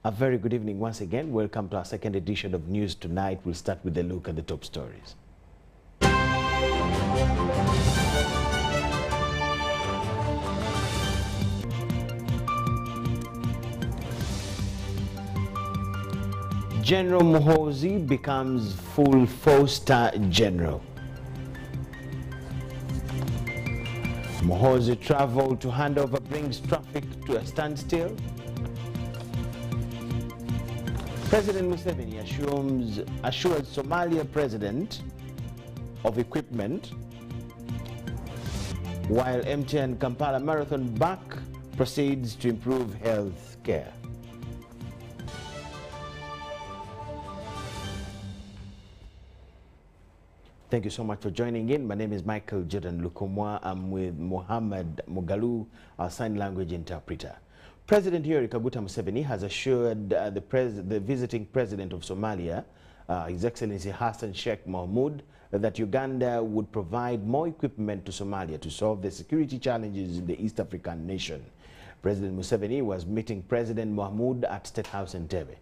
A very good evening once again. Welcome to our second edition of News Tonight. We'll start with a look at the top stories. General Muhoozi becomes full four-star general. Muhoozi travel to handover brings traffic to a standstill. President Museveni assures Somalia president of equipment, while MTN Kampala Marathon back proceeds to improve health care. Thank you so much for joining in. My name is Michael Jordan Lukoma. I'm with Mohammed Mugalu, our sign language interpreter. President Yoweri Kaguta Museveni has assured the visiting president of Somalia, His Excellency Hassan Sheikh Mohamud, that Uganda would provide more equipment to Somalia to solve the security challenges in the East African nation. President Museveni was meeting President Mohamud at State House in Entebbe.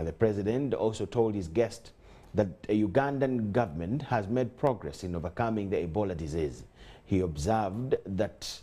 The president also told his guest that a Ugandan government has made progress in overcoming the Ebola disease. He observed that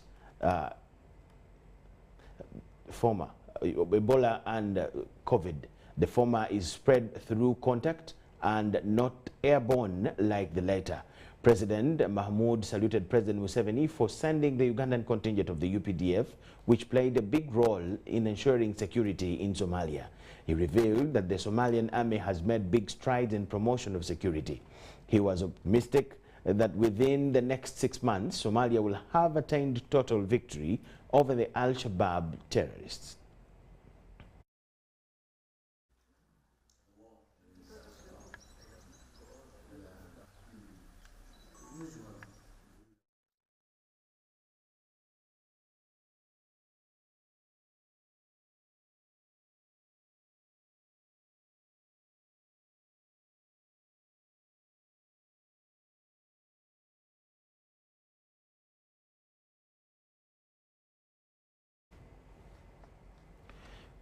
Ebola and COVID, the former is spread through contact and not airborne like the latter. President Mahmoud saluted President Museveni for sending the Ugandan contingent of the UPDF, which played a big role in ensuring security in Somalia. He revealed that the Somalian army has made big strides in promotion of security. He was optimistic that within the next 6 months, Somalia will have attained total victory over the Al-Shabaab terrorists.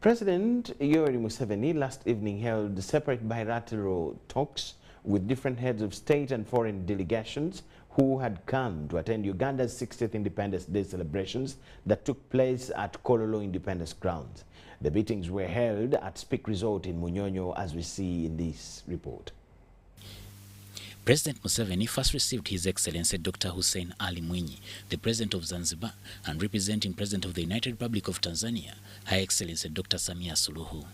President Yoweri Museveni last evening held separate bilateral talks with different heads of state and foreign delegations who had come to attend Uganda's 60th Independence Day celebrations that took place at Kololo Independence Grounds. The meetings were held at Speak Resort in Munyonyo, as we see in this report. President Museveni first received His Excellency Dr. Hussein Ali Mwinyi, the President of Zanzibar, and representing President of the United Republic of Tanzania, Her Excellency Dr. Samia Suluhu.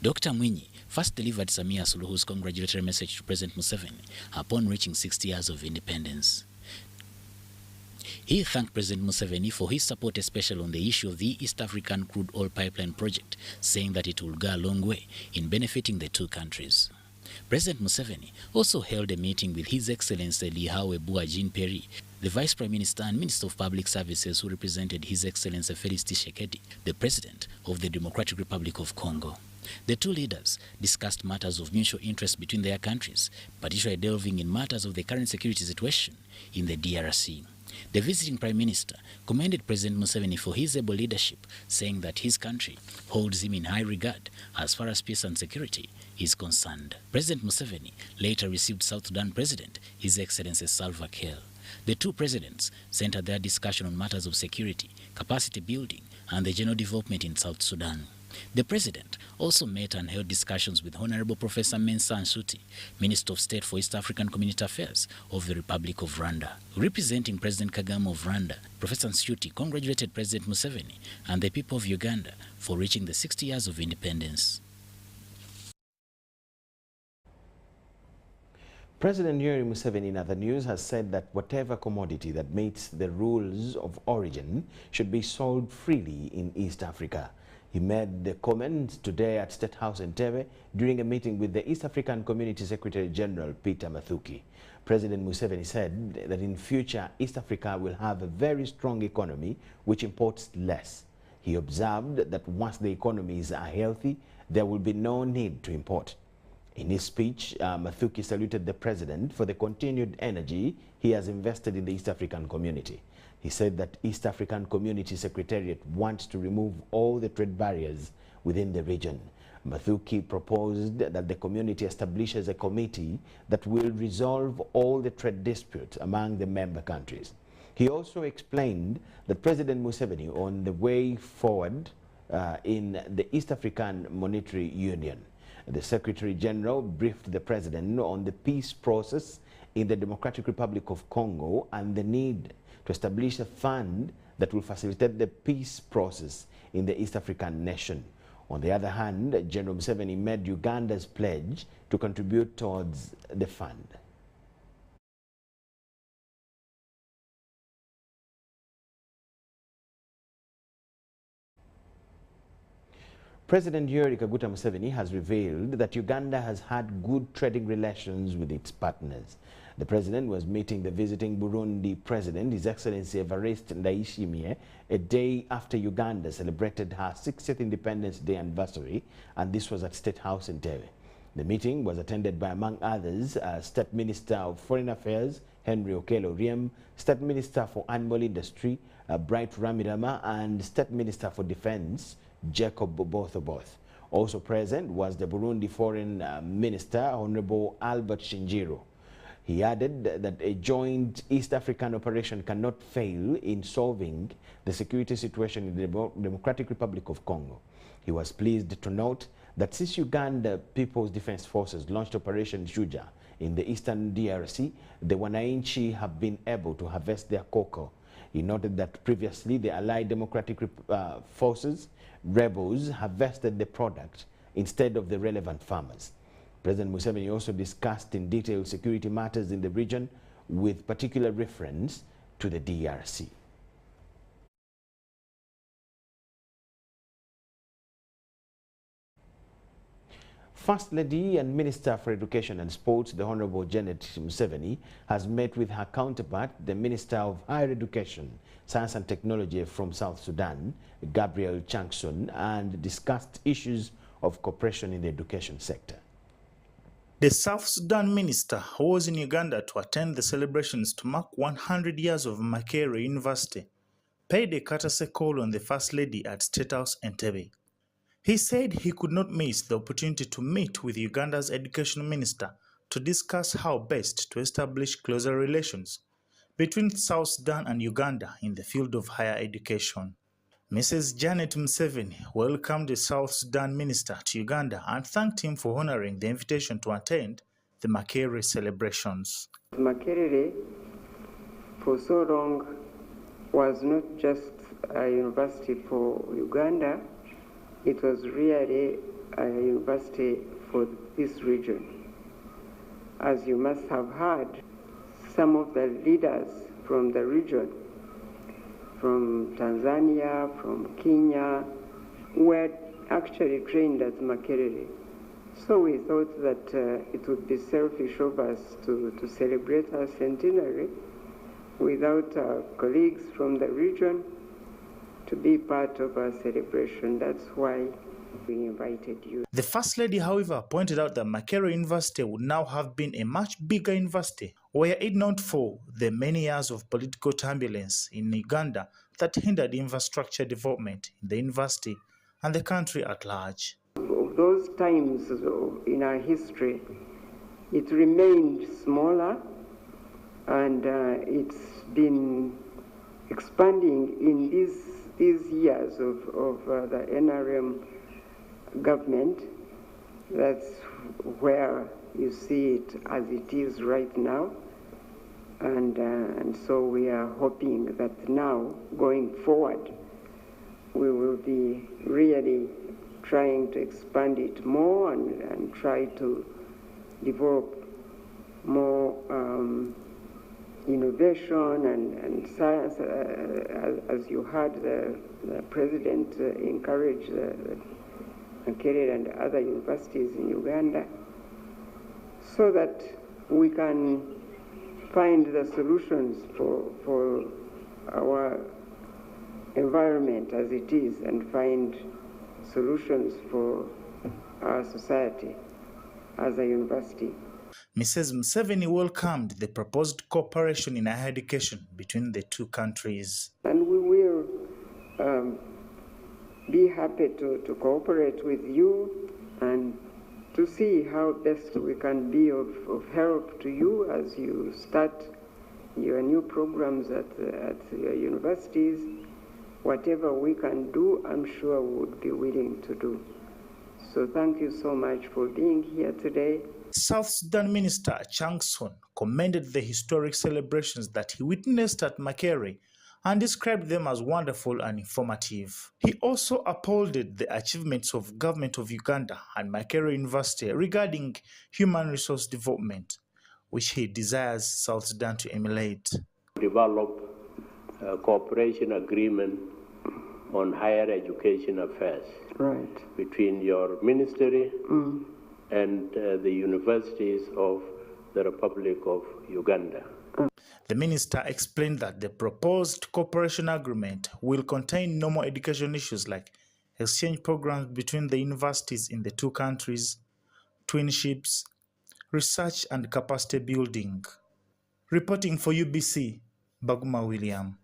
Dr. Mwinyi first delivered Samia Suluhu's congratulatory message to President Museveni upon reaching 60 years of independence. He thanked President Museveni for his support, especially on the issue of the East African crude oil pipeline project, saying that it will go a long way in benefiting the two countries. President Museveni also held a meeting with His Excellency Lihawe Bua Perry, the Vice Prime Minister and Minister of Public Services, who represented His Excellency Felix Tshisekedi, the President of the Democratic Republic of Congo. The two leaders discussed matters of mutual interest between their countries, particularly delving in matters of the current security situation in the DRC. The visiting Prime Minister commended President Museveni for his able leadership, saying that his country holds him in high regard as far as peace and security is concerned. President Museveni later received South Sudan President His Excellency Salva Kiir. The two presidents centered their discussion on matters of security, capacity building, and the general development in South Sudan. The President also met and held discussions with Honorable Professor Mensa Nsuti, Minister of State for East African Community Affairs of the Republic of Rwanda. Representing President Kagame of Rwanda, Professor Nsuti congratulated President Museveni and the people of Uganda for reaching the 60 years of independence. President Yoweri Museveni, in other news, has said that whatever commodity that meets the rules of origin should be sold freely in East Africa. He made the comments today at State House in Entebbe during a meeting with the East African Community Secretary General Peter Mathuki. President Museveni said that in future East Africa will have a very strong economy which imports less. He observed that once the economies are healthy, there will be no need to import. In his speech, Mathuki saluted the president for the continued energy he has invested in the East African community. He said that East African Community Secretariat wants to remove all the trade barriers within the region. Mathuki proposed that the community establishes a committee that will resolve all the trade disputes among the member countries. He also explained that President Museveni on the way forward in the East African Monetary Union. The Secretary General briefed the President on the peace process in the Democratic Republic of Congo and the need to establish a fund that will facilitate the peace process in the East African nation. On the other hand, General Museveni made Uganda's pledge to contribute towards the fund. President Yoweri Kaguta Museveni has revealed that Uganda has had good trading relations with its partners. The president was meeting the visiting Burundi president, His Excellency Evariste Ndayishimiye, a day after Uganda celebrated her 60th Independence Day anniversary, and this was at State House in Entebbe. The meeting was attended by, among others, State Minister of Foreign Affairs, Henry Okello Oryem, State Minister for Animal Industry, Bright Ramirama, and State Minister for Defense, Jacob Both. Also present was the Burundi Foreign Minister, Honorable Albert Shinjiro. He added that a joint East African operation cannot fail in solving the security situation in the Democratic Republic of Congo. He was pleased to note that since Uganda People's Defense Forces launched Operation Shuja in the eastern DRC, the Wananchi have been able to harvest their cocoa. He noted that previously the Allied Democratic Forces, rebels, harvested the product instead of the relevant farmers. President Museveni also discussed in detail security matters in the region with particular reference to the DRC. First Lady and Minister for Education and Sports, the Honorable Janet Museveni, has met with her counterpart, the Minister of Higher Education, Science and Technology from South Sudan, Gabriel Chankson, and discussed issues of cooperation in the education sector. The South Sudan minister, who was in Uganda to attend the celebrations to mark 100 years of Makerere University, paid a courtesy call on the First Lady at State House Entebbe. He said he could not miss the opportunity to meet with Uganda's education minister to discuss how best to establish closer relations between South Sudan and Uganda in the field of higher education. Mrs. Janet Museveni welcomed the South Sudan minister to Uganda and thanked him for honoring the invitation to attend the Makerere celebrations. Makerere, for so long, was not just a university for Uganda, it was really a university for this region. As you must have heard, some of the leaders from the region, from Tanzania, from Kenya, were actually trained at Makerere. So we thought that it would be selfish of us to celebrate our centenary without our colleagues from the region to be part of our celebration. That's why we invited you. The First Lady, however, pointed out that Makerere University would now have been a much bigger university, were it not for the many years of political turbulence in Uganda that hindered infrastructure development in the university and the country at large. Of those times in our history, it remained smaller, and it's been expanding in these years of the NRM government. That's where you see it as it is right now, and so we are hoping that now going forward we will be really trying to expand it more and try to develop more innovation and science, as you heard the president encourage the Makerere and other universities in Uganda, so that we can find the solutions for our environment as it is and find solutions for our society as a university. Mrs. Museveni welcomed the proposed cooperation in higher education between the two countries. And we will be happy to cooperate with you and to see how best we can be of help to you as you start your new programs at your universities. Whatever we can do, I'm sure we would be willing to do. So thank you so much for being here today. South Sudan Minister Changson commended the historic celebrations that he witnessed at Makerere and described them as wonderful and informative. He also applauded the achievements of government of Uganda and Makerere University regarding human resource development, which he desires South Sudan to emulate. Develop a cooperation agreement on higher education affairs between your ministry and the universities of the Republic of Uganda. The minister explained that the proposed cooperation agreement will contain normal education issues like exchange programs between the universities in the two countries, twinships, research and capacity building. Reporting for UBC, Baguma William.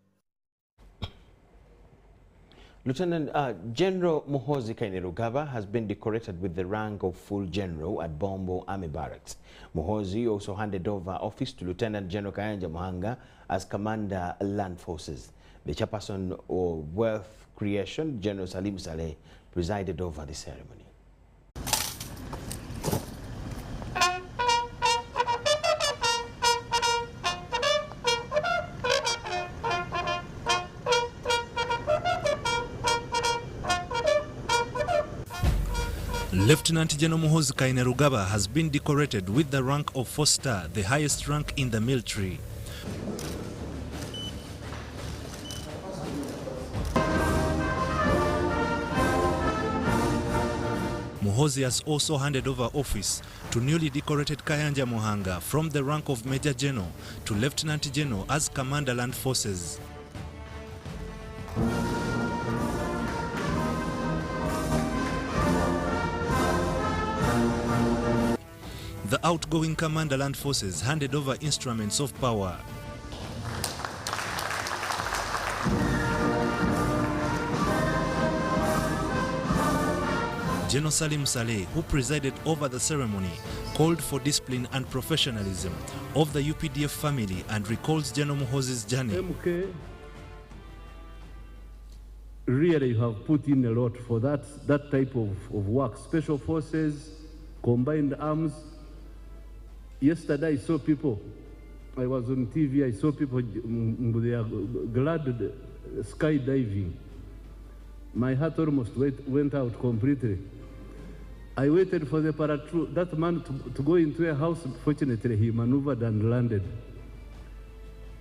Lieutenant General Muhoozi Kainerugaba has been decorated with the rank of full general at Bombo Army Barracks. Muhoozi also handed over office to Lieutenant General Kayanja Muhanga as Commander Land Forces. The chairperson of Wealth Creation, General Salim Saleh, presided over the ceremony. Lieutenant General Muhoozi Kainerugaba has been decorated with the rank of 4-star, the highest rank in the military. Muhoozi has also handed over office to newly decorated Kayanja Muhanga from the rank of Major General to Lieutenant General as Commander Land Forces. The outgoing Commander Land Forces handed over instruments of power. General Salim Saleh, who presided over the ceremony, called for discipline and professionalism of the UPDF family and recalls General Muhoozi's journey. MK, really you have put in a lot for that type of work. Special forces, combined arms. Yesterday I saw people, I was on TV, I saw people, they are glad skydiving. My heart almost went out completely. I waited for that man to go into a house. Fortunately, he maneuvered and landed.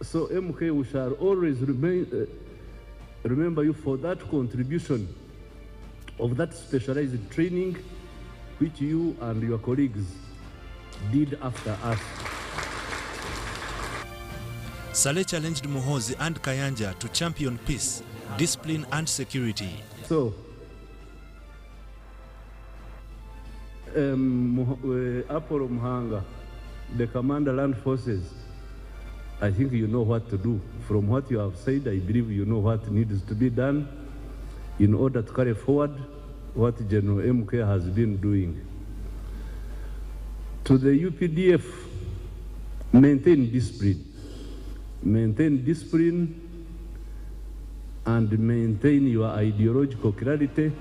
So MK, we shall always remember you for that contribution of that specialized training which you and your colleagues did after us. Saleh challenged Muhoozi and Kayanja to champion peace, discipline and security. So, Apollo Muhanga, the Commander Land Forces, I think you know what to do. From what you have said, I believe you know what needs to be done in order to carry forward what General MK has been doing. To the UPDF, maintain discipline and maintain your ideological clarity.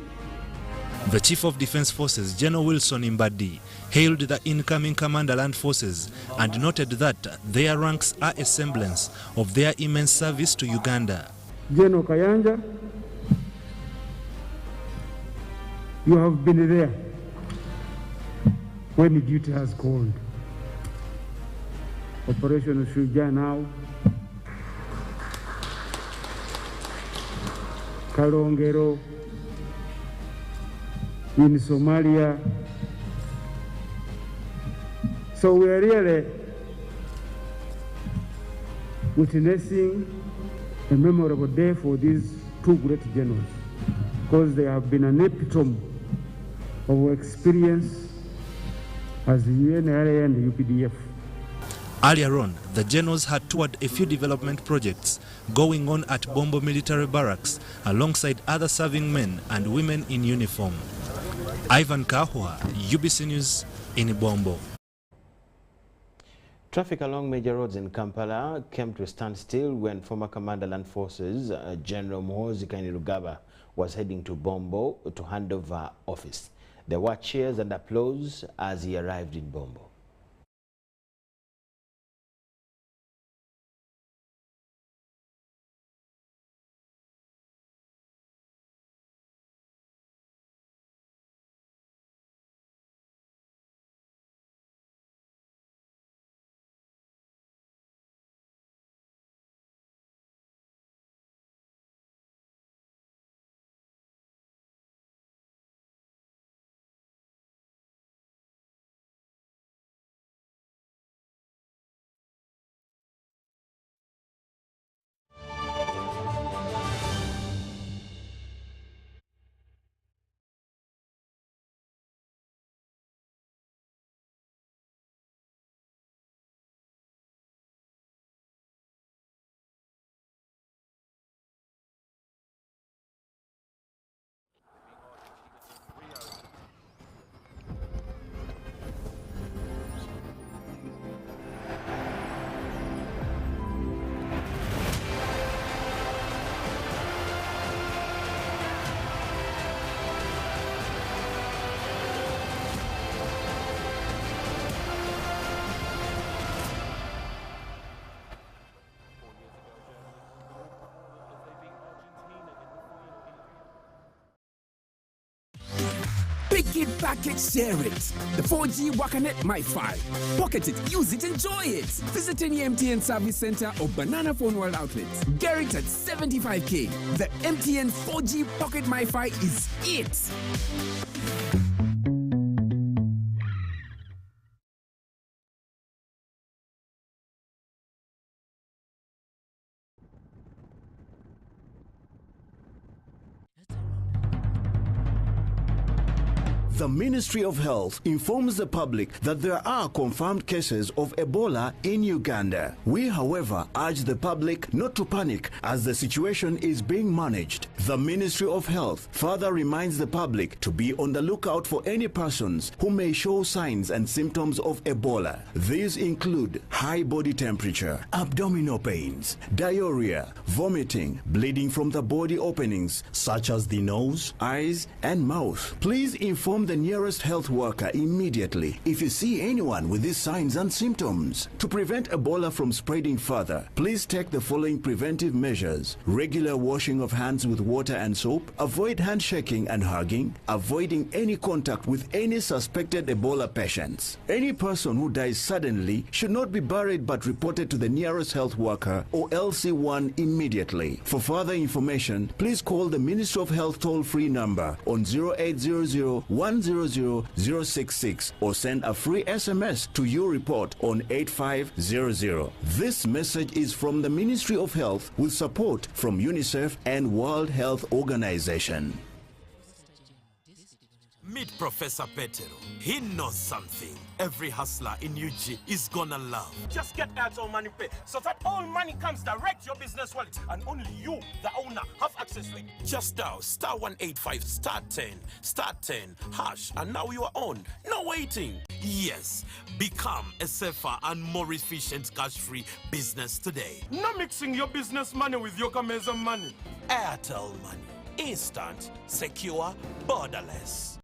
The Chief of Defense Forces, General Wilson Imbadi, hailed the incoming Commander Land Forces and noted that their ranks are a semblance of their immense service to Uganda. General Kayanja, you have been there when duty has called. Operation Shuja now, Kalongero, in Somalia. So we are really witnessing a memorable day for these two great generals, because they have been an epitome of experience as the UNRA and the UPDF. Earlier on, the generals had toured a few development projects going on at Bombo Military Barracks alongside other serving men and women in uniform. Ivan Kahwa, UBC News in Bombo. Traffic along major roads in Kampala came to a standstill when former Commander Land Forces General Muhoozi was heading to Bombo to hand over office. There were cheers and applause as he arrived in Bombo. Pick it, pack it, share it. The 4G Wakanet MiFi. Pocket it, use it, enjoy it. Visit any MTN service center or Banana Phone World outlets. Get it at 75K. The MTN 4G Pocket MiFi is it. The Ministry of Health informs the public that there are confirmed cases of Ebola in Uganda. We, however, urge the public not to panic as the situation is being managed. The Ministry of Health further reminds the public to be on the lookout for any persons who may show signs and symptoms of Ebola. These include high body temperature, abdominal pains, diarrhea, vomiting, bleeding from the body openings such as the nose, eyes, and mouth. Please inform the nearest health worker immediately if you see anyone with these signs and symptoms. To prevent Ebola from spreading further, please take the following preventive measures: regular washing of hands with water and soap, avoid handshaking and hugging, avoiding any contact with any suspected Ebola patients. Any person who dies suddenly should not be buried but reported to the nearest health worker or LC1 immediately. For further information, please call the Ministry of Health toll-free number on 0800-100-066 or send a free SMS to your report on 8500. This message is from the Ministry of Health with support from UNICEF and World Health Organization. Meet Professor Petero. He knows something every hustler in UG is gonna love. Just get Airtel Money Pay so that all money comes direct to your business wallet and only you, the owner, have access to it. Just dial *185 *10 hash and now you are on. No waiting. Yes, become a safer and more efficient cash-free business today. No mixing your business money with your Kameza money. Airtel Money. Instant, secure, borderless.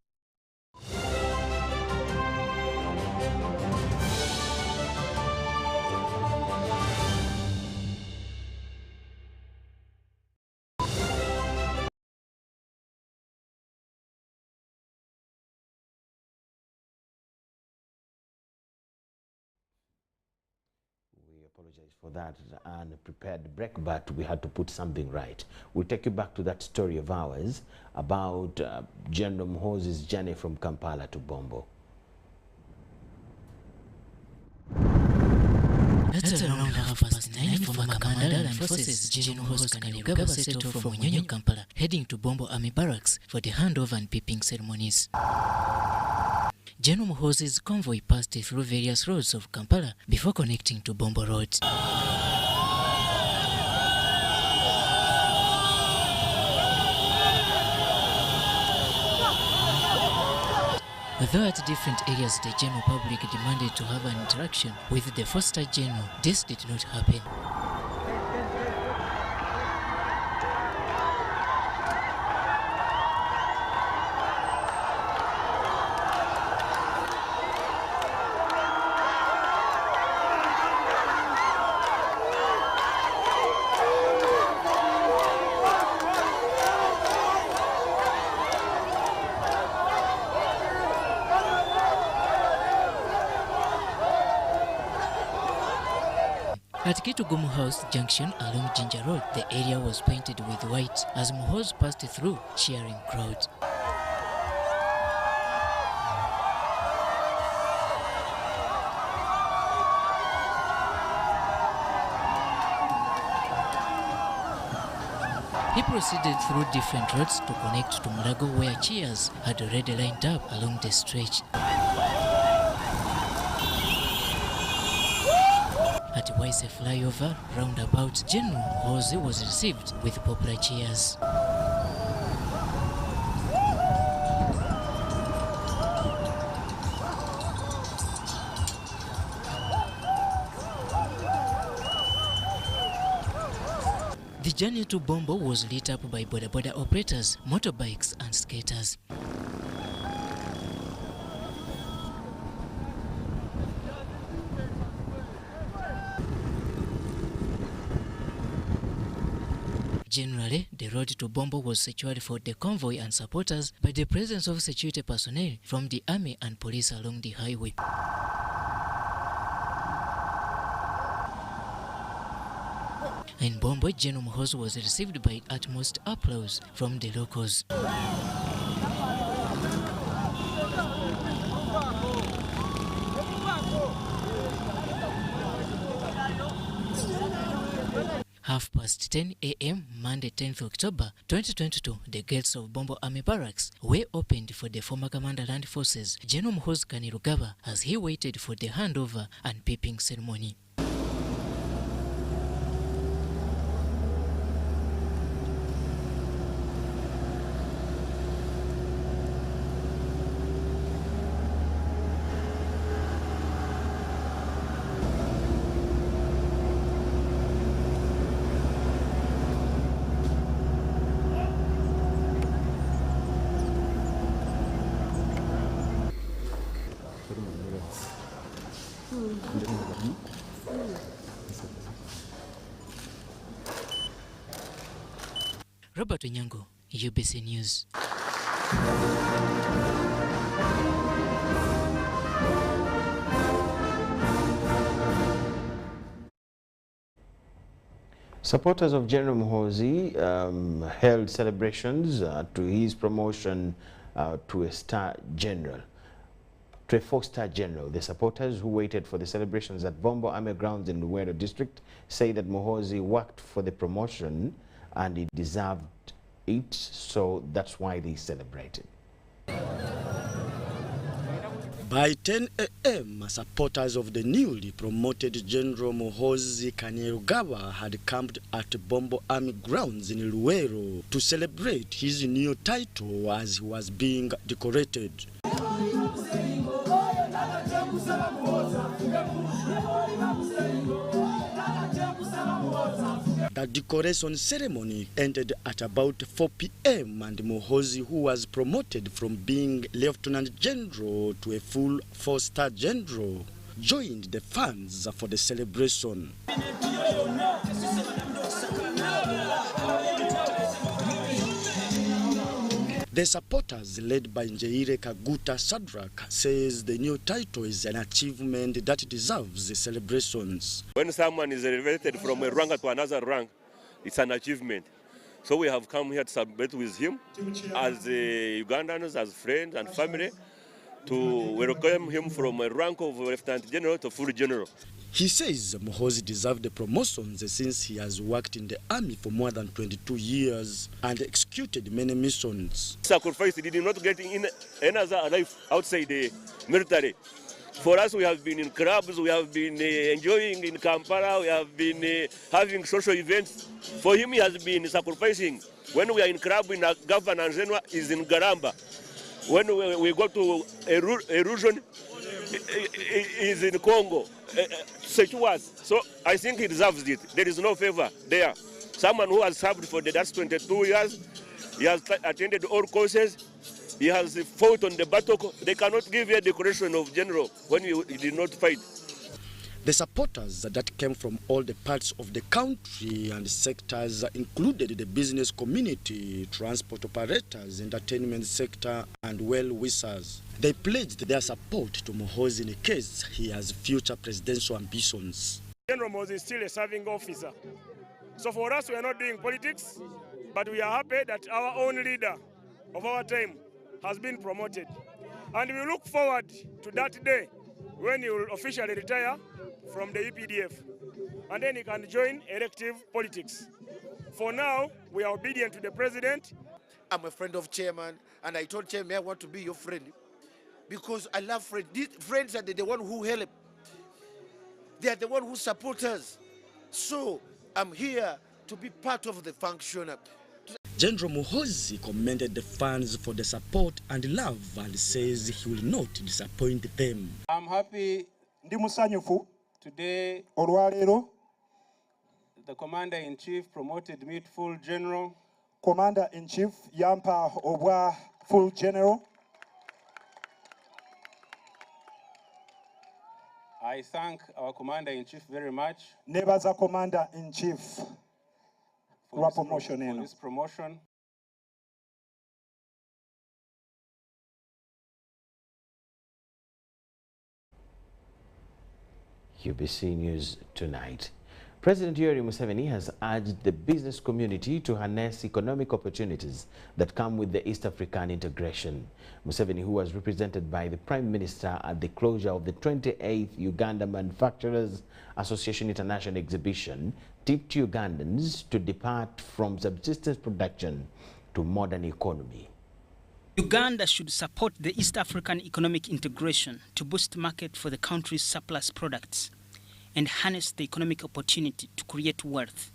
Apologize for that unprepared break, but we had to put something right. We'll take you back to that story of ours about General Muhoozi's journey from Kampala to Bombo. That's around 9:30 former Commander Land Forces General Muhoozi set off from Munyonyo, Kampala, heading to Bombo Army Barracks for the handover and peeping ceremonies. General Muhoozi's convoy passed through various roads of Kampala before connecting to Bombo Road. Although at different areas the general public demanded to have an interaction with the 4-star general, this did not happen. At Kitugumu House Junction along Ginger Road, the area was painted with white as Muhoozi passed through, cheering crowds. He proceeded through different roads to connect to Mulago, where cheers had already lined up along the stretch. At Waise flyover roundabout, General Muhoozi was received with popular cheers. The journey to Bombo was lit up by boda operators, motorbikes and skaters. Generally, the road to Bombo was secured for the convoy and supporters by the presence of security personnel from the army and police along the highway. In Bombo, General Muhoozi was received by utmost applause from the locals. Half past 10 a.m. Monday 10th October 2022, the gates of Bombo Army Barracks were opened for the former Commander Land Forces, General Muhoozi Kainerugaba, as he waited for the handover and peeping ceremony. Robert Onyango, UBC News. Supporters of General Muhoozi held celebrations to his promotion to a star general. To a 4-star general. The supporters who waited for the celebrations at Bombo Army Grounds in Luweero district say that Muhoozi worked for the promotion and he deserved it, so that's why they celebrated. By 10 a.m., supporters of the newly promoted General Muhoozi Kainerugaba had camped at Bombo Army Grounds in Luweero to celebrate his new title as he was being decorated. The decoration ceremony ended at about 4 p.m. and Muhoozi, who was promoted from being Lieutenant General to a full 4-star general, joined the fans for the celebration. The supporters, led by Njeire Kaguta Sadrak, says the new title is an achievement that deserves celebrations. When someone is elevated from a rank to another rank, it's an achievement. So we have come here to celebrate with him as Ugandans, as friends and family, to welcome him from a rank of Lieutenant General to full general. He says Muhoozi deserved the promotions since he has worked in the army for more than 22 years and executed many missions. Sacrifice, he did not get in another life outside the military. For us, we have been in clubs, we have been enjoying in Kampala, we have been having social events. For him, he has been sacrificing. When we are in club in Governor Zenwa is in Garamba. When we go to a region, is in Congo. Such was. So I think he deserves it. There is no favor there. Someone who has served for the last 22 years, he has attended all courses, he has fought on the battle. They cannot give you a decoration of general when he did not fight. The supporters that came from all the parts of the country and sectors included the business community, transport operators, entertainment sector, and well-wishers. They pledged their support to Muhoozi in case he has future presidential ambitions. General Muhoozi is still a serving officer. So for us, we are not doing politics, but we are happy that our own leader of our time has been promoted. And we look forward to that day when he will officially retire from the UPDF. And then he can join elective politics. For now, we are obedient to the president. I'm a friend of chairman, and I told chairman I want to be your friend because I love friends. These friends are the one who help. They are the one who support us. So I'm here to be part of the function. General Muhoozi commended the fans for the support and love and says he will not disappoint them. I'm happy ndi musanyufu today olwaleero the commander-in-chief promoted me to full general. Commander-in-chief yampa obwa full general. I thank our commander-in-chief very much. Nebaza commander-in-chief for this promotion. UBC News Tonight. President Yoweri Museveni has urged the business community to harness economic opportunities that come with the East African integration. Museveni, who was represented by the Prime Minister at the closure of the 28th Uganda Manufacturers Association International Exhibition, tipped Ugandans to depart from subsistence production to modern economy. Uganda should support the East African economic integration to boost market for the country's surplus products and harness the economic opportunity to create wealth.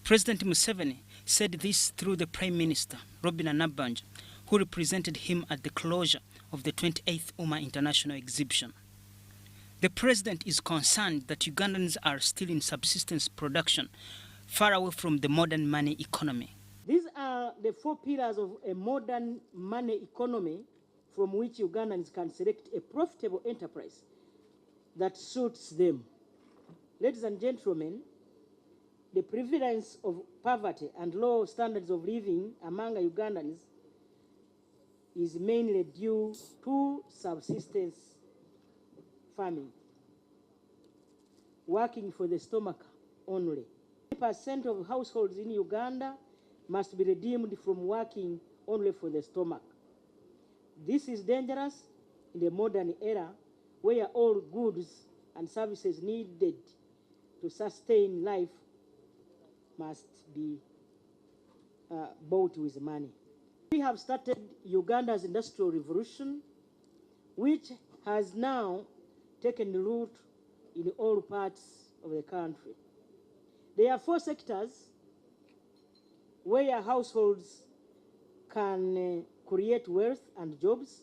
President Museveni said this through the Prime Minister, Robin Nabbanja, who represented him at the closure of the 28th UMA International Exhibition. The President is concerned that Ugandans are still in subsistence production, far away from the modern money economy. These are the four pillars of a modern money economy from which Ugandans can select a profitable enterprise that suits them. Ladies and gentlemen, the prevalence of poverty and low standards of living among Ugandans is mainly due to subsistence farming, working for the stomach only. 50% of households in Uganda must be redeemed from working only for the stomach. This is dangerous in the modern era where all goods and services needed to sustain life must be bought with money. We have started Uganda's industrial revolution, which has now taken root in all parts of the country. There are four sectors where households can create wealth and jobs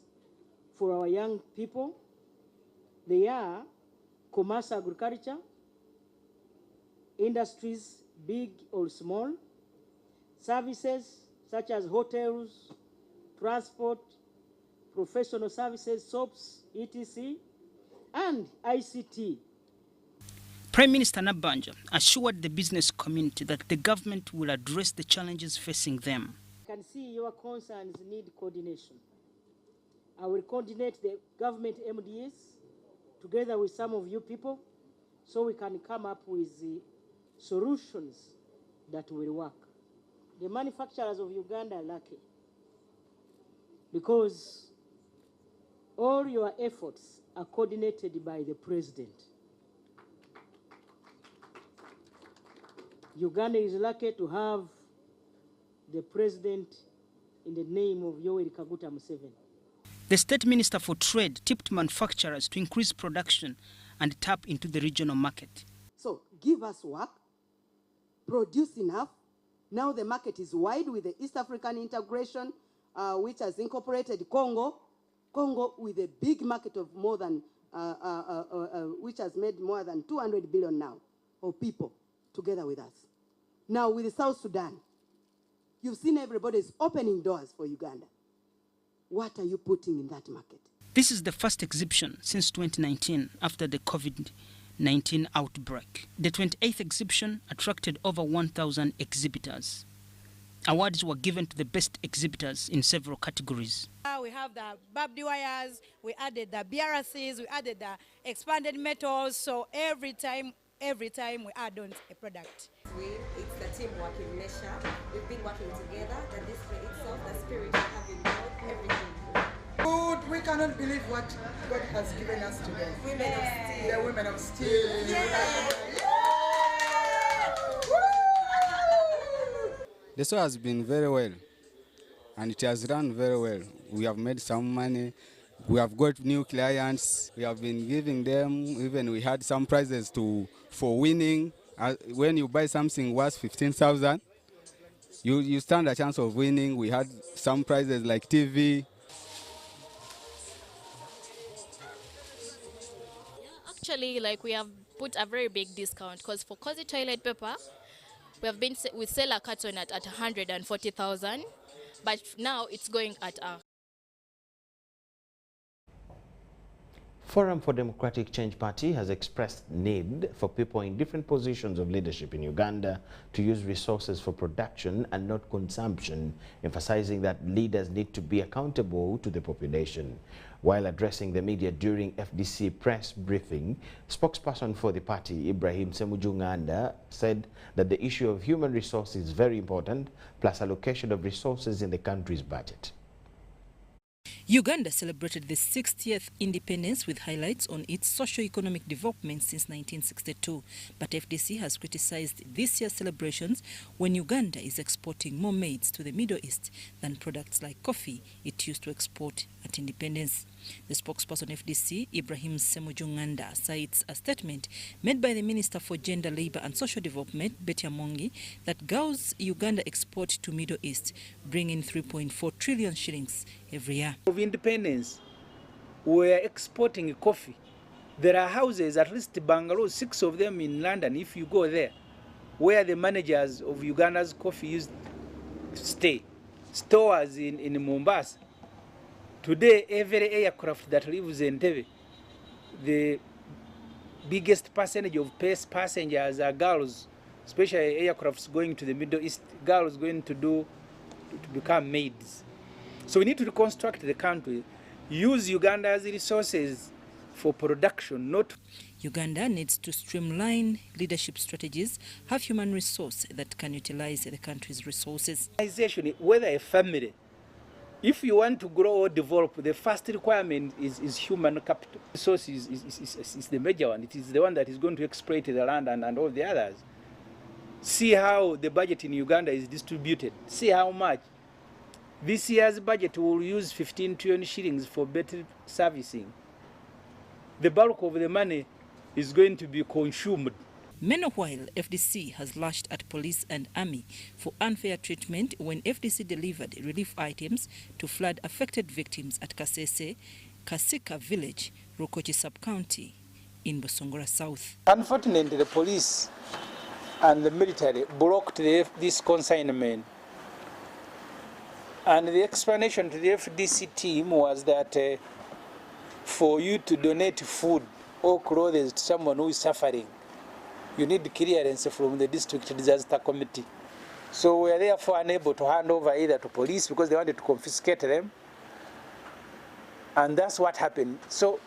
for our young people. They are commerce, agriculture, industries, big or small, services such as hotels, transport, professional services, soaps, etc., and ICT. Prime Minister Nabbanja assured the business community that the government will address the challenges facing them. I can see your concerns need coordination. I will coordinate the government MDS together with some of you people so we can come up with solutions that will work. The manufacturers of Uganda are lucky because all your efforts are coordinated by the president. Uganda is lucky to have the president in the name of Yoweri Kaguta Museveni. The State Minister for Trade tipped manufacturers to increase production and tap into the regional market. So give us work, produce enough. Now the market is wide with the East African integration, which has incorporated Congo with a big market of more than, which has made more than 200 billion now of people together with us. Now with South Sudan, you've seen everybody's opening doors for Uganda. What are you putting in that market? This is the first exhibition since 2019 after the COVID-19 outbreak. The 28th exhibition attracted over 1,000 exhibitors. Awards were given to the best exhibitors in several categories. We have the barbed wires, we added the BRCs, we added the expanded metals, so every time we add on a product. It's the teamwork in leisure. We've been working together, the display itself, the spirit we have in both, everything. Good, we cannot believe what God has given us today. Women of steel. The women of steel. Yeah. The show has been very well, and it has run very well. We have made some money. We have got new clients. We have been giving them, even we had some prizes for winning. When you buy something worth 15,000, you stand a chance of winning. We had some prizes like TV. Actually, like, we have put a very big discount because for Cozy toilet paper, we sell a carton at 140,000, but now it's going at a Forum for Democratic Change Party has expressed need for people in different positions of leadership in Uganda to use resources for production and not consumption, emphasizing that leaders need to be accountable to the population. While addressing the media during FDC press briefing, spokesperson for the party, Ibrahim Semujunganda, said that the issue of human resources is very important, plus allocation of resources in the country's budget. Uganda celebrated the 60th independence with highlights on its socio-economic development since 1962. But FDC has criticized this year's celebrations when Uganda is exporting more maize to the Middle East than products like coffee it used to export at independence. The spokesperson FDC, Ibrahim Semujunganda, cites a statement made by the Minister for Gender, Labour and Social Development, Betty Amongi, that girls Uganda export to Middle East bring in 3.4 trillion shillings every year. Of independence, we are exporting coffee. There are houses, at least Bangalore, 6 of them in London, if you go there, where the managers of Uganda's coffee used to stay. Stores in Mombasa. Today, every aircraft that leaves in Entebbe, the biggest percentage of passengers are girls, especially aircrafts going to the Middle East, girls going to become maids. So we need to reconstruct the country, use Uganda's resources for production, not... Uganda needs to streamline leadership strategies, have human resource that can utilize the country's resources. Whether a family, if you want to grow or develop, the first requirement is human capital. Resource is the major one. It is the one that is going to exploit the land and all the others. See how the budget in Uganda is distributed. See how much. This year's budget will use 15 trillion shillings for better servicing. The bulk of the money is going to be consumed. Meanwhile, FDC has lashed at police and army for unfair treatment when FDC delivered relief items to flood-affected victims at Kasese, Kasika village, Rukochi sub-county in Bosongora South. Unfortunately, the police and the military blocked this consignment. And the explanation to the FDC team was that for you to donate food or clothes to someone who is suffering, you need clearance from the district disaster committee. So we are therefore unable to hand over either to police because they wanted to confiscate them. And that's what happened. So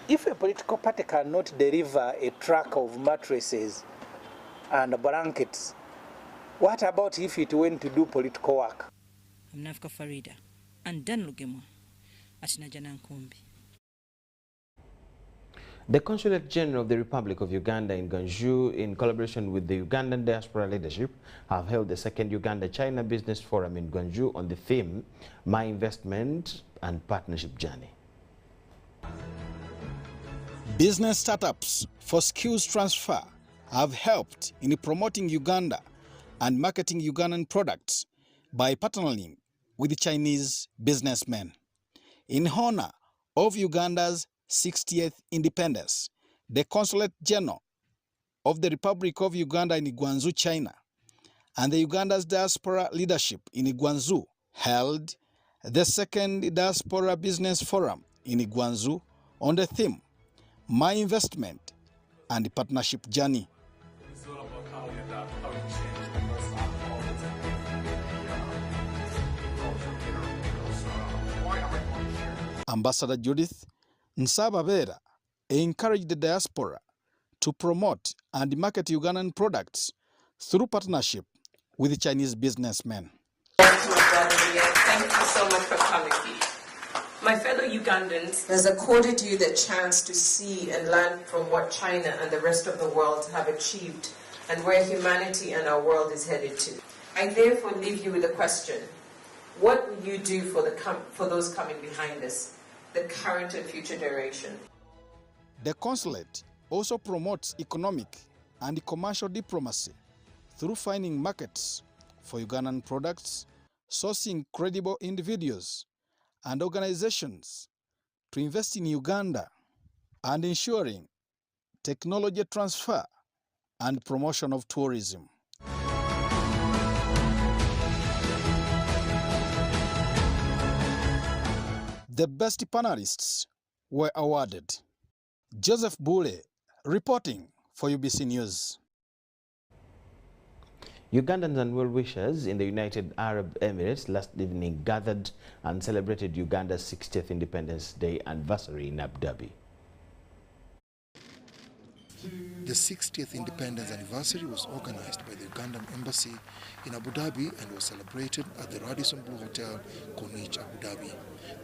if a political party cannot deliver a truck of mattresses and blankets, what about if it went to do political work? I'm Nafka Farida and Dan Lugema at Najana Nkumbi. The Consulate General of the Republic of Uganda in Ganju, in collaboration with the Ugandan diaspora leadership, have held the second Uganda-China Business Forum in Ganju on the theme, My Investment and Partnership Journey. Business startups for skills transfer have helped in promoting Uganda and marketing Ugandan products by partnering with Chinese businessmen. In honor of Uganda's 60th independence, the Consulate General of the Republic of Uganda in Guangzhou, China, and the Uganda's diaspora leadership in Guangzhou held the second Diaspora Business Forum in Guangzhou on the theme, My Investment and Partnership Journey. Ambassador Judith Nsababera encouraged the diaspora to promote and market Ugandan products through partnership with Chinese businessmen. Thank you so much for coming. My fellow Ugandans, has accorded you the chance to see and learn from what China and the rest of the world have achieved and where humanity and our world is headed to. I therefore leave you with a question. What will you do for those coming behind us, the current and future generation? The consulate also promotes economic and commercial diplomacy through finding markets for Ugandan products, sourcing credible individuals and organizations to invest in Uganda, and ensuring technology transfer and promotion of tourism. The best panelists were awarded. Joseph Bule reporting for UBC News. Ugandans and well-wishers in the United Arab Emirates last evening gathered and celebrated Uganda's 60th Independence Day anniversary in Abu Dhabi. The 60th Independence Anniversary was organized by the Ugandan Embassy in Abu Dhabi and was celebrated at the Radisson Blu Hotel, Corniche, Abu Dhabi.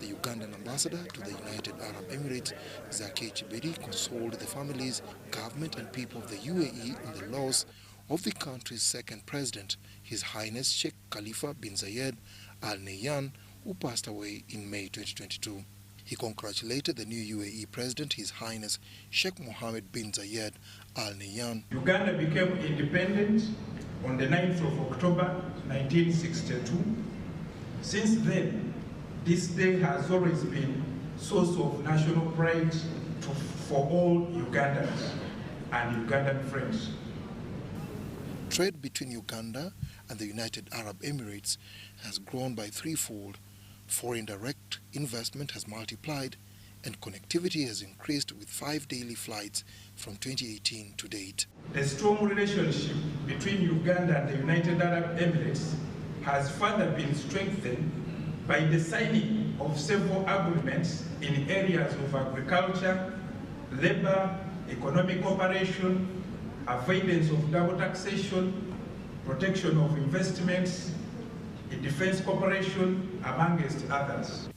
The Ugandan ambassador to the United Arab Emirates, Zaki Chibedi, consoled the families, government and people of the UAE in the loss of the country's second president, His Highness Sheikh Khalifa bin Zayed Al Nahyan, who passed away in May 2022. He congratulated the new UAE president, His Highness Sheikh Mohammed bin Zayed Al Nahyan. Uganda became independent on the 9th of October 1962. Since then, this day has always been a source of national pride for all Ugandans and Ugandan friends. Trade between Uganda and the United Arab Emirates has grown by threefold. Foreign direct investment has multiplied and connectivity has increased with 5 daily flights from 2018 to date. The strong relationship between Uganda and the United Arab Emirates has further been strengthened by the signing of several agreements in areas of agriculture, labor, economic cooperation, avoidance of double taxation, protection of investments, defense cooperation, amongst others.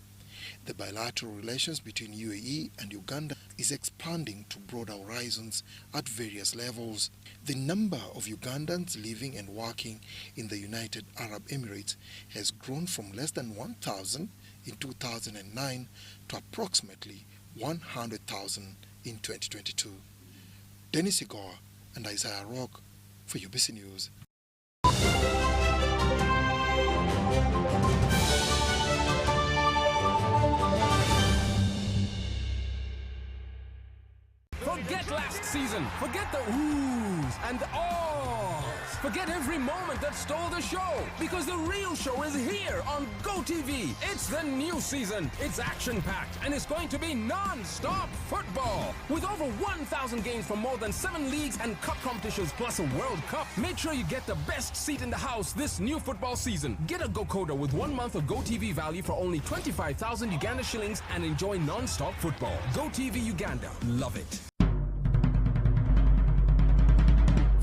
The bilateral relations between UAE and Uganda is expanding to broader horizons at various levels. The number of Ugandans living and working in the United Arab Emirates has grown from less than 1,000 in 2009 to approximately 100,000 in 2022. Dennis Igor and Isaiah Rock for UBC News. Forget last season. Forget the oohs and the ahs. Forget every moment that stole the show, because the real show is here on GoTV. It's the new season. It's action-packed, and it's going to be non-stop football. With over 1,000 games from more than 7 leagues and cup competitions, plus a World Cup. Make sure you get the best seat in the house this new football season. Get a GoCoder with 1 month of GoTV value for only 25,000 Uganda shillings and enjoy non-stop football. GoTV Uganda. Love it.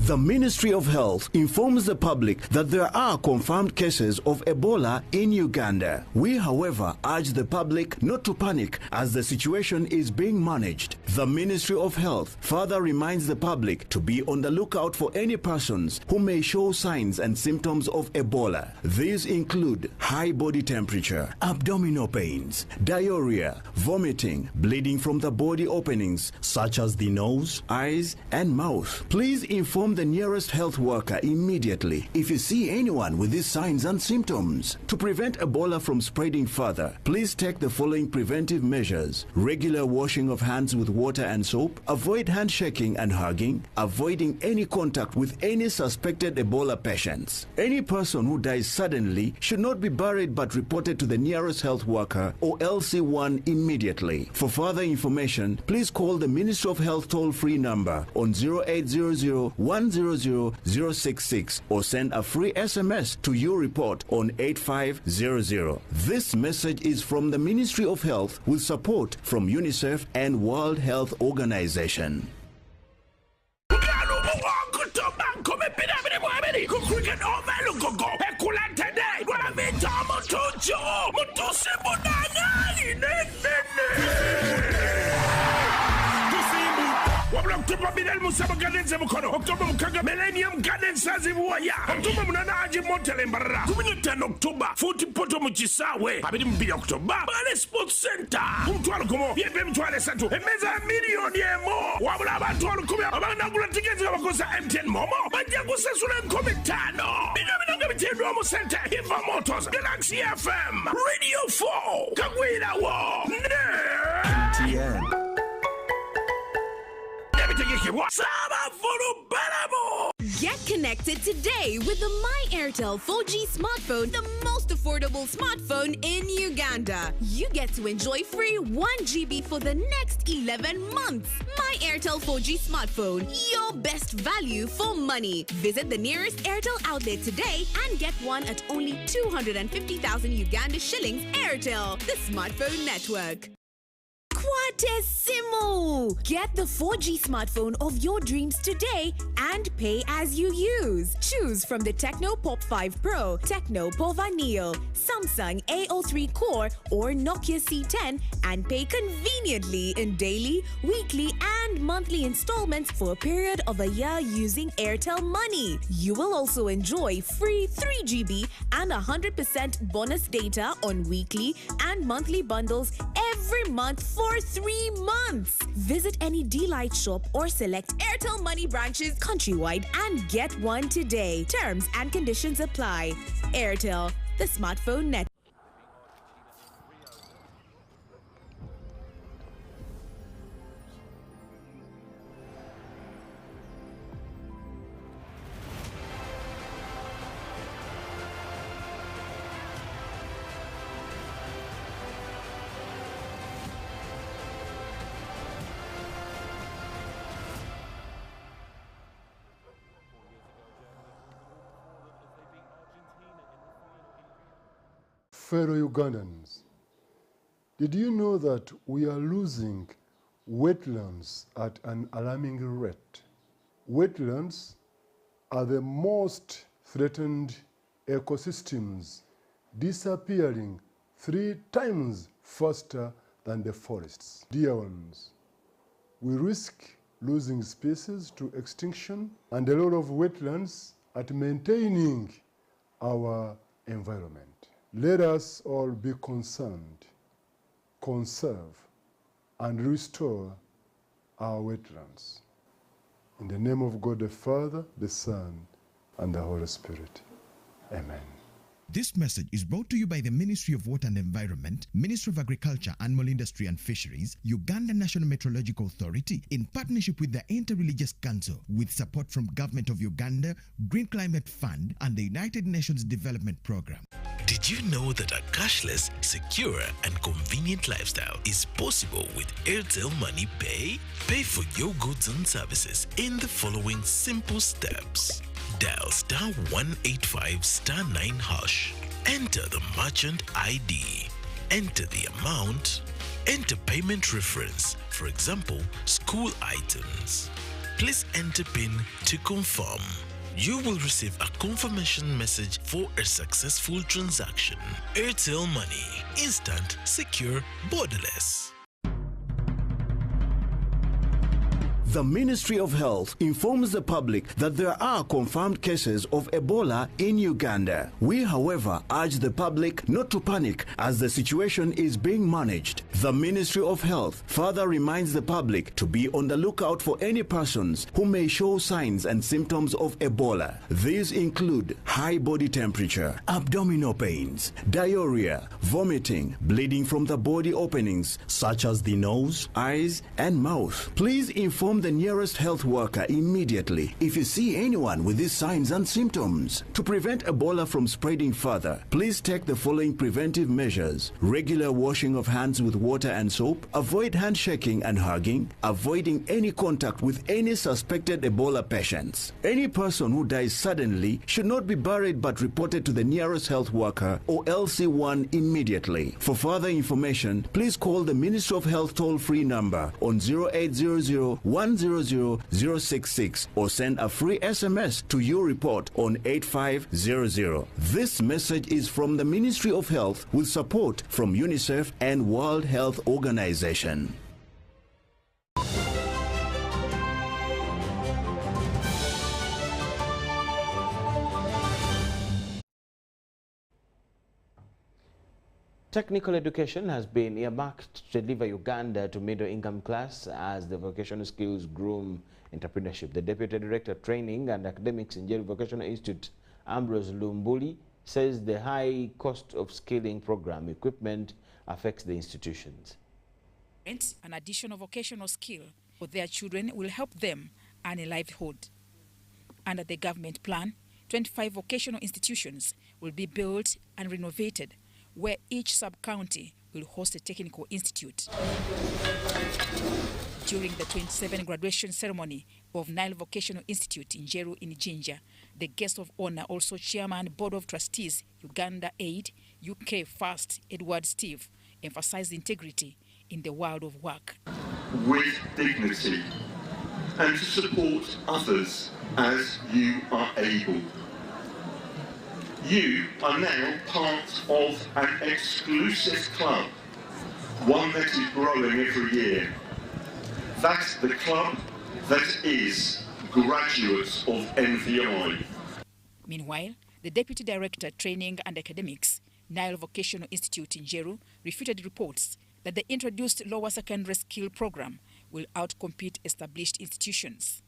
The Ministry of Health informs the public that there are confirmed cases of Ebola in Uganda. We, however, urge the public not to panic as the situation is being managed. The Ministry of Health further reminds the public to be on the lookout for any persons who may show signs and symptoms of Ebola. These include high body temperature, abdominal pains, diarrhea, vomiting, bleeding from the body openings such as the nose, eyes, and mouth. Please inform the nearest health worker immediately if you see anyone with these signs and symptoms. To prevent Ebola from spreading further, please take the following preventive measures: regular washing of hands with water and soap, avoid handshaking and hugging, avoiding any contact with any suspected Ebola patients. Any person who dies suddenly should not be buried but reported to the nearest health worker or LC1 immediately. For further information, please call the Ministry of Health toll-free number on 0800-100-066 or send a free SMS to your report on 8500. This message is from the Ministry of Health with support from UNICEF and World Health Organization. October Bidel Musaba Gardens Mukono, October Mukaga Millennium Gardens Saziwaya, October Munanaji Montelembara, 10 October, 40 Poto Muchisawe, Abidim Bi October, Bale Sports Center, Umtuano Como, Yebem Tuale Santo, a Meza million more, Wababa Tuano Kuma, Abana tickets of Cosa M10 Momo, Banjagusa Sulan Comitano, Binamina Romo Center, Hiva Motors, Galaxy FM, Radio 4, Kagwina War, TN. Get connected today with the My Airtel 4G smartphone, the most affordable smartphone in Uganda. You get to enjoy free 1 GB for the next 11 months. My Airtel 4G smartphone, your best value for money. Visit the nearest Airtel outlet today and get one at only 250,000 Uganda shillings. Airtel, the smartphone network. Quatesimo! Get the 4G smartphone of your dreams today and pay as you use. Choose from the Tecno Pop 5 Pro, Tecno Pova Neo, Samsung A03 Core or Nokia C10 and pay conveniently in daily, weekly and monthly installments for a period of a year using Airtel Money. You will also enjoy free 3 GB and 100% bonus data on weekly and monthly bundles every month for 3 months. Visit any D-Lite shop or select Airtel Money branches countrywide and get one today. Terms and conditions apply. Airtel, the smartphone network. Fellow Ugandans, did you know that we are losing wetlands at an alarming rate? Wetlands are the most threatened ecosystems, disappearing 3 times faster than the forests. Dear ones, we risk losing species to extinction and a lot of wetlands at maintaining our environment. Let us all be concerned, conserve, and restore our wetlands. In the name of God the Father, the Son, and the Holy Spirit. Amen. This message is brought to you by the Ministry of Water and Environment, Ministry of Agriculture, Animal Industry and Fisheries, Uganda National Meteorological Authority, in partnership with the Interreligious Council, with support from Government of Uganda, Green Climate Fund, and the United Nations Development Programme. Did you know that a cashless, secure, and convenient lifestyle is possible with Airtel Money Pay? Pay for your goods and services in the following simple steps. Dial *185*9#. Enter the merchant ID. Enter the amount. Enter payment reference, for example, school items. Please enter PIN to confirm. You will receive a confirmation message for a successful transaction. Airtel Money. Instant, secure, borderless. The Ministry of Health informs the public that there are confirmed cases of Ebola in Uganda. We, however, urge the public not to panic as the situation is being managed. The Ministry of Health further reminds the public to be on the lookout for any persons who may show signs and symptoms of Ebola. These include high body temperature, abdominal pains, diarrhea, vomiting, bleeding from the body openings such as the nose, eyes, and mouth. Please inform the nearest health worker immediately if you see anyone with these signs and symptoms. To prevent Ebola from spreading further, please take the following preventive measures: regular washing of hands with water and soap, avoid handshaking and hugging, avoiding any contact with any suspected Ebola patients. Any person who dies suddenly should not be buried but reported to the nearest health worker or LC1 immediately. For further information, please call the Ministry of Health toll-free number on 0800 100-066 or send a free SMS to your report on 8500. This message is from the Ministry of Health with support from UNICEF and World Health Organization. Technical education has been earmarked to deliver Uganda to middle-income class as the vocational skills groom entrepreneurship. The Deputy Director of Training and Academics in Jeru Vocational Institute, Ambrose Lumbuli, says the high cost of skilling program equipment affects the institutions. An additional vocational skill for their children will help them earn a livelihood. Under the government plan, 25 vocational institutions will be built and renovated, where each sub-county will host a technical institute. During the 27th graduation ceremony of Nile Vocational Institute in Jeru in Jinja, the guest of honor, also Chairman Board of Trustees, Uganda Aid, UK First, Edward Steve, emphasized integrity in the world of work. With dignity, and to support others as you are able. You are now part of an exclusive club, one that is growing every year. That's the club that is graduates of NVI. Meanwhile, the Deputy Director, Training and Academics, Nile Vocational Institute in Jeru, refuted reports that the introduced lower secondary skill program will outcompete established institutions.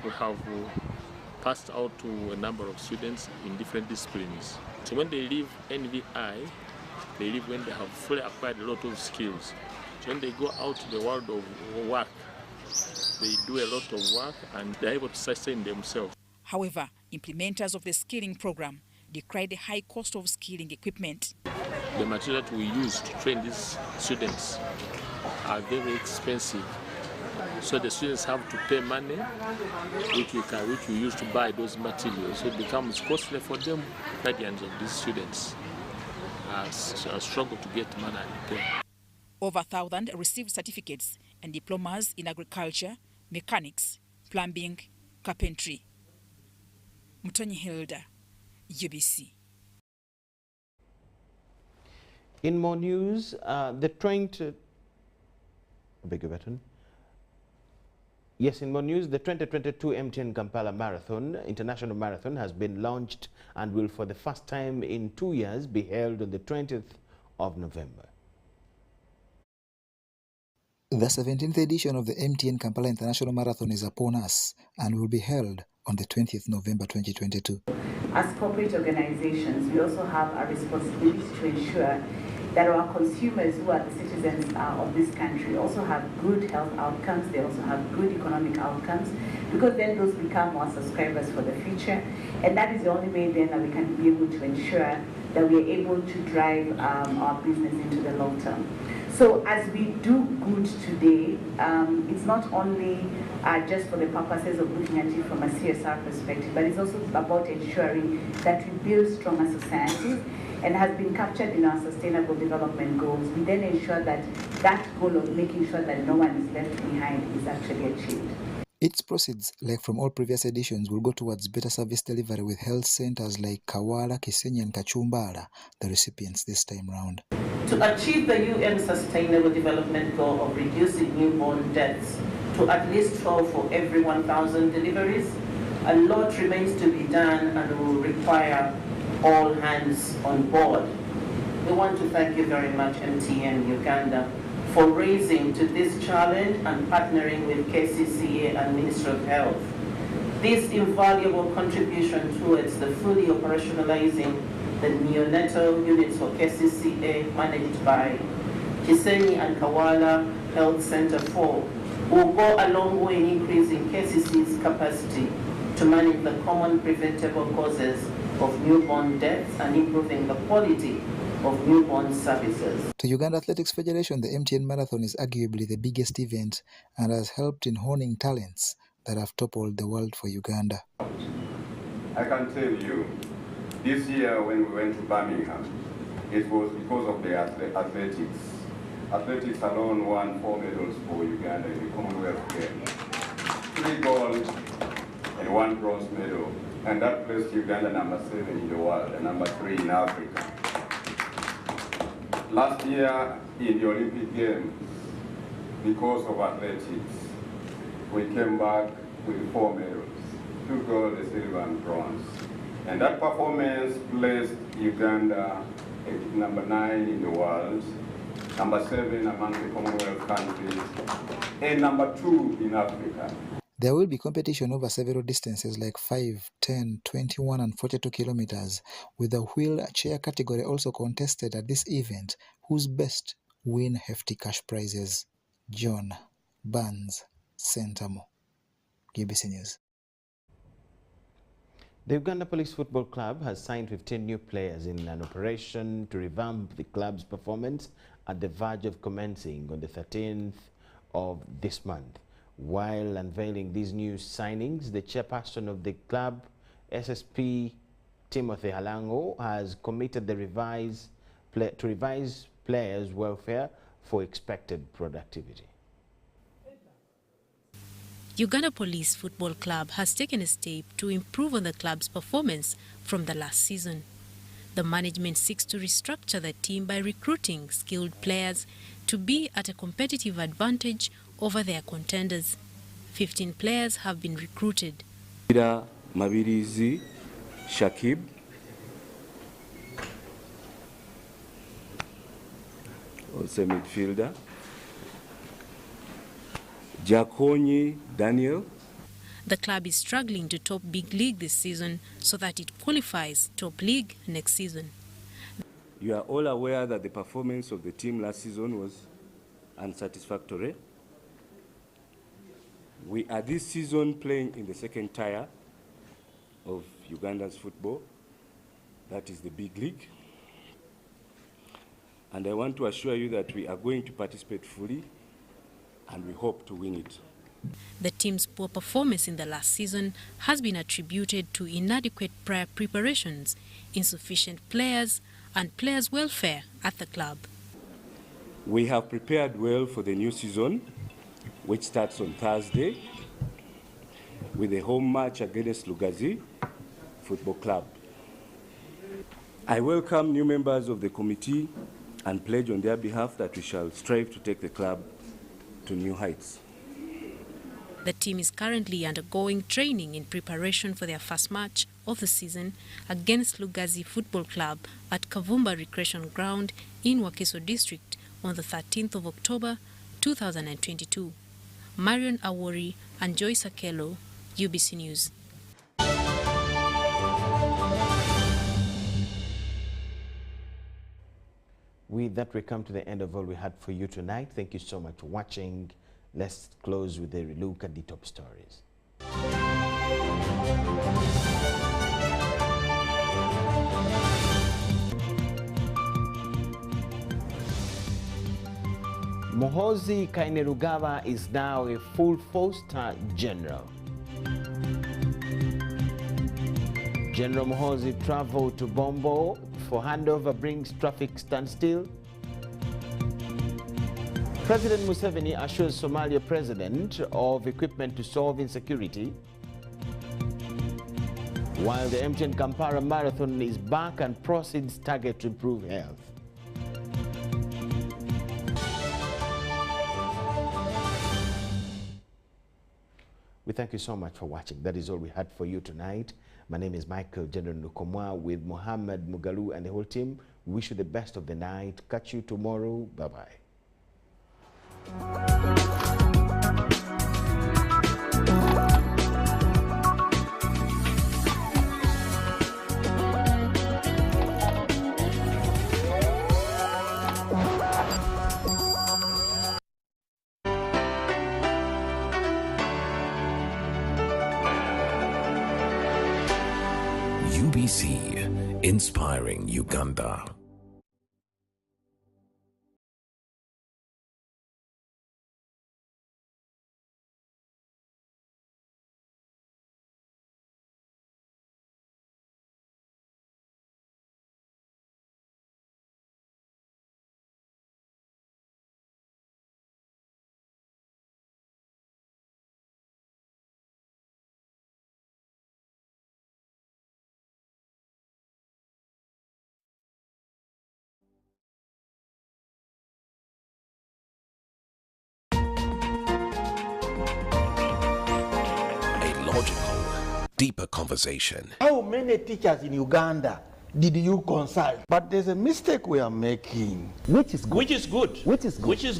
We have passed out to a number of students in different disciplines. So when they leave NVI, they leave when they have fully acquired a lot of skills. So when they go out to the world of work, they do a lot of work and they're able to sustain themselves. However, implementers of the skilling program decry the high cost of skilling equipment. The material that we use to train these students are very expensive. So the students have to pay money, which we use to buy those materials. So it becomes costly for them. Guardians of these students struggle to get money and pay. Over 1,000 received certificates and diplomas in agriculture, mechanics, plumbing, carpentry. Mutonyi Hilda, UBC. In more news, the 2022 MTN Kampala Marathon, International Marathon, has been launched and will for the first time in 2 years be held on the 20th of November. The 17th edition of the MTN Kampala International Marathon is upon us and will be held on the 20th November 2022. As corporate organizations, we also have a responsibility to ensure that our consumers, who are the citizens of this country, also have good health outcomes, they also have good economic outcomes, because then those become our subscribers for the future. And that is the only way then that we can be able to ensure that we are able to drive our business into the long term. So as we do good today, it's not only just for the purposes of looking at it from a CSR perspective, but it's also about ensuring that we build stronger societies, and has been captured in our sustainable development goals. We then ensure that that goal of making sure that no one is left behind is actually achieved. Its proceeds, like from all previous editions, will go towards better service delivery with health centers like Kawala, Kisenyi and Kachumbala, the recipients this time round. To achieve the UN Sustainable Development Goal of reducing newborn deaths to at least 12 for every 1,000 deliveries, a lot remains to be done and will require all hands on board. We want to thank you very much, MTN Uganda, for raising to this challenge and partnering with KCCA and Ministry of Health. This invaluable contribution towards the fully operationalizing the neonatal units for KCCA managed by Kisenyi and Kawala Health Center 4 will go a long way in increasing KCC's capacity to manage the common preventable causes of newborn deaths and improving the quality of newborn services. To Uganda Athletics Federation, the MTN Marathon is arguably the biggest event and has helped in honing talents that have toppled the world for Uganda. I can tell you, this year when we went to Birmingham, it was because of the athletics. Athletics alone won 4 medals for Uganda in the Commonwealth Games. 3 gold and 1 bronze medal. And that placed Uganda number 7 in the world and number 3 in Africa. Last year in the Olympic Games, because of athletics, we came back with 4 medals, 2 gold, a silver and bronze. And that performance placed Uganda at number 9 in the world, number 7 among the Commonwealth countries, and number 2 in Africa. There will be competition over several distances like 5, 10, 21 and 42 kilometers, with the wheelchair category also contested at this event, whose best win hefty cash prizes. John Barnes, Sentamo, UBC News. The Uganda Police Football Club has signed 15 new players in an operation to revamp the club's performance at the verge of commencing on the 13th of this month. While unveiling these new signings, the chairperson of the club, SSP Timothy Halango, has committed to revise players' welfare for expected productivity. Uganda Police Football Club has taken a step to improve on the club's performance from the last season. The management seeks to restructure the team by recruiting skilled players to be at a competitive advantage over their contenders. 15 players have been recruited. Mabirizi, Shakib, also midfielder. Jakonyi Daniel. The club is struggling to top big league this season so that it qualifies top league next season. You are all aware that the performance of the team last season was unsatisfactory. We are this season playing in the second tier of Uganda's football, that is the big league. And I want to assure you that we are going to participate fully and we hope to win it. The team's poor performance in the last season has been attributed to inadequate prior preparations, insufficient players, and players' welfare at the club. We have prepared well for the new season, which starts on Thursday with a home match against Lugazi Football Club. I welcome new members of the committee and pledge on their behalf that we shall strive to take the club to new heights. The team is currently undergoing training in preparation for their first match of the season against Lugazi Football Club at Kavumba Recreation Ground in Wakiso District on the 13th of October 2022. Marion Awori and Joyce Akelo, UBC News. With that, we come to the end of all we had for you tonight. Thank you so much for watching. Let's close with a look at the top stories. Muhoozi Kainerugaba is now a full 4-star general. General Muhoozi traveled to Bombo for handover brings traffic standstill. President Museveni assures Somalia president of equipment to solve insecurity. While the MTN Kampala Marathon is back and proceeds target to improve health. We thank you so much for watching. That is all we had for you tonight. My name is Michael Lukoma with Mohammed Mugalu and the whole team. We wish you the best of the night. Catch you tomorrow. Bye-bye. UBC, inspiring Uganda. Deeper conversation. How many teachers in Uganda did you consult? But there's a mistake we are making. Which is good. Which is good. Which is good. Which is good.